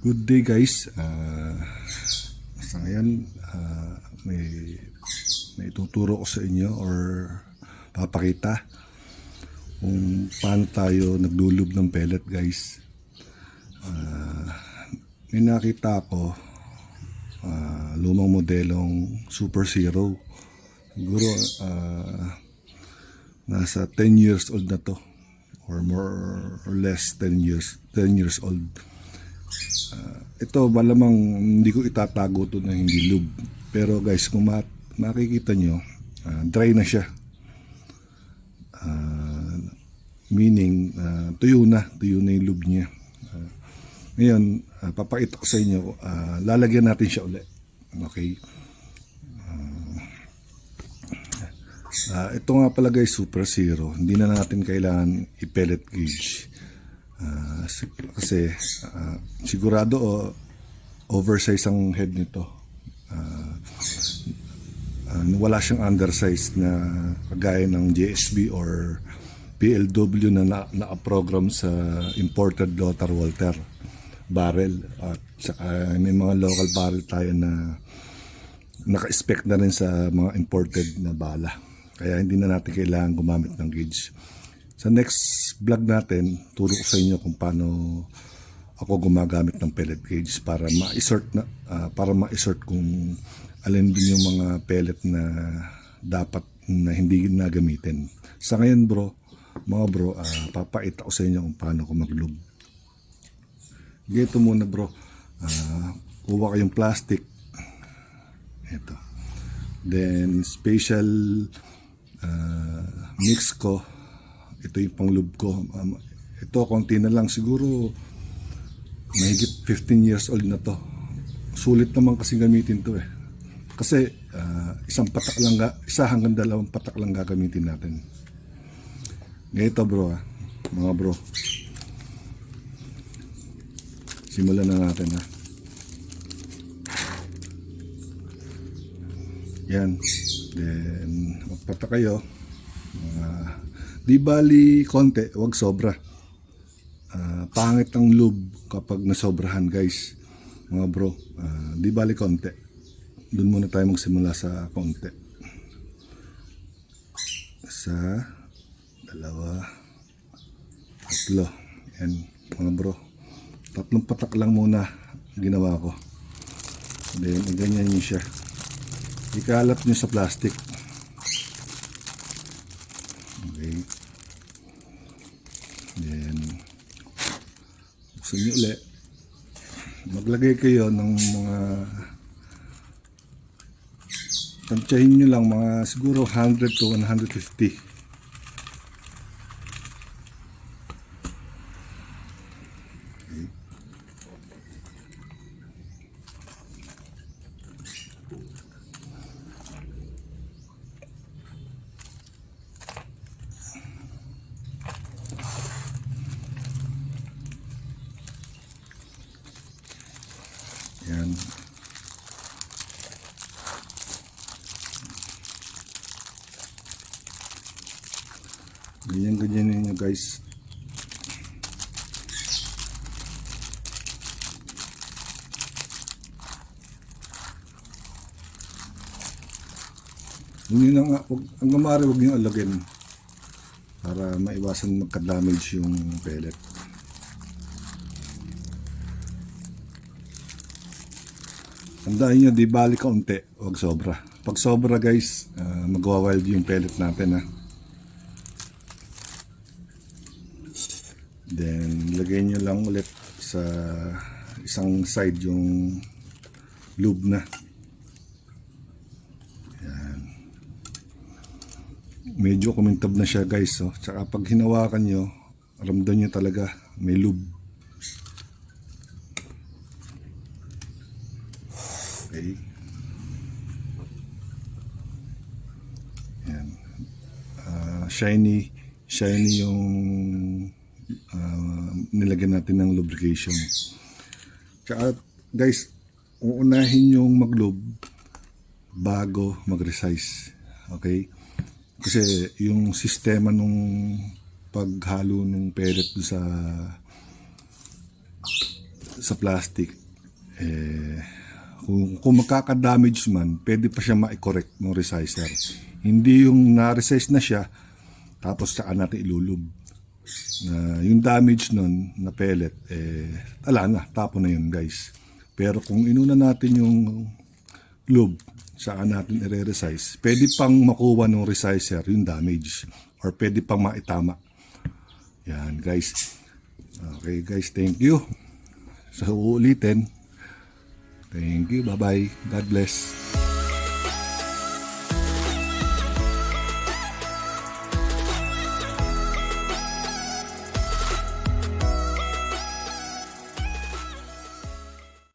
Good day guys. Sa ngayon, may tuturo ko sa inyo or papakita kung paano tayo naglulub ng pellet guys. May nakita ako lumang modelong Super Zero. Siguro nasa 10 years old na to or more or less 10 years old. Ito malamang hindi ko itatago to na hindi lube. Pero guys, kung makikita nyo, dry na siya. Meaning, tuyo na yung lube niya. Ngayon, papakita ko sa inyo, lalagyan natin siya ulit. Okay? Ito nga pala guys, Super Zero. Hindi na natin kailangan i-pellet gauge. Kasi sigurado oversize ang head nito. Wala siyang undersize na kagaya ng JSB or PLW na naka-program sa imported Lothar Walther barrel, at saka may mga local barrel tayo na naka-spec na rin sa mga imported na bala, kaya hindi na natin kailangan gumamit ng gauge. Sa next vlog natin, turo ko sa inyo kung paano ako gumagamit ng pellet gauge para ma-sort kung alin din yung mga pellet na dapat na hindi na gamitin. Sa ngayon mga bro, papakita ko sa inyo kung paano ko mag-lube. Ito muna bro, kuha kayong plastic. Ito. Then special mix ko. Ito yung pang-lube ko. Ito, konti na lang. Siguro, mahigit 15 years old na to. Sulit naman kasi gamitin to eh. Kasi, isa hanggang dalawang patak lang gagamitin natin. Ganito bro mga bro. Simulan na natin ha. Yan. Then, magpatak kayo. Di bali konti, wag sobra. Pangit ang lube kapag nasobrahan guys, mga bro. Di bali konti. Doon muna tayo magsimula sa konti. Isa, dalawa, tatlo. Yan, mga bro. Tatlong patak lang muna ginawa ko. Then, ganyan nyo siya. Ikalat nyo sa plastic. Okay. Then, buksan nyo ulit. Maglagay kayo ng mga, tansyahin nyo lang mga siguro 100 to 150. Yan. Ganyan ninyo guys. Hindi na nga, ang gamari huwag nyo alagin para maiwasan magka-damage yung pellet. Tandaan nyo, di bali kaunti, huwag sobra. Pag sobra guys, magwa-wild yung pellet natin ha. Then, lagay nyo lang ulit sa isang side yung lube na. Yan. Medyo kumintab na siya guys. Oh. Tsaka pag hinawakan nyo, ramdam nyo talaga may lube. Okay. Yan. Shiny yung nilagyan natin ng lubrication. Tsaka guys, uunahin yung mag-lube bago mag-resize. Okay? Kasi yung sistema nung paghalo ng pellet sa sa plastic, kung magkaka-damage man, pwede pa siya ma-correct ng resizer. Hindi yung na-resize na siya, tapos saka natin ilulub. Na yung damage nun na pellet, ala na, tapo na yun guys. Pero kung inuna natin yung lube, saka natin i-resize, pwede pang makuha ng resizer yung damage, or pwede pang maitama. Yan guys. Okay guys, thank you. Sa uulitin. Thank you, bye-bye. God bless.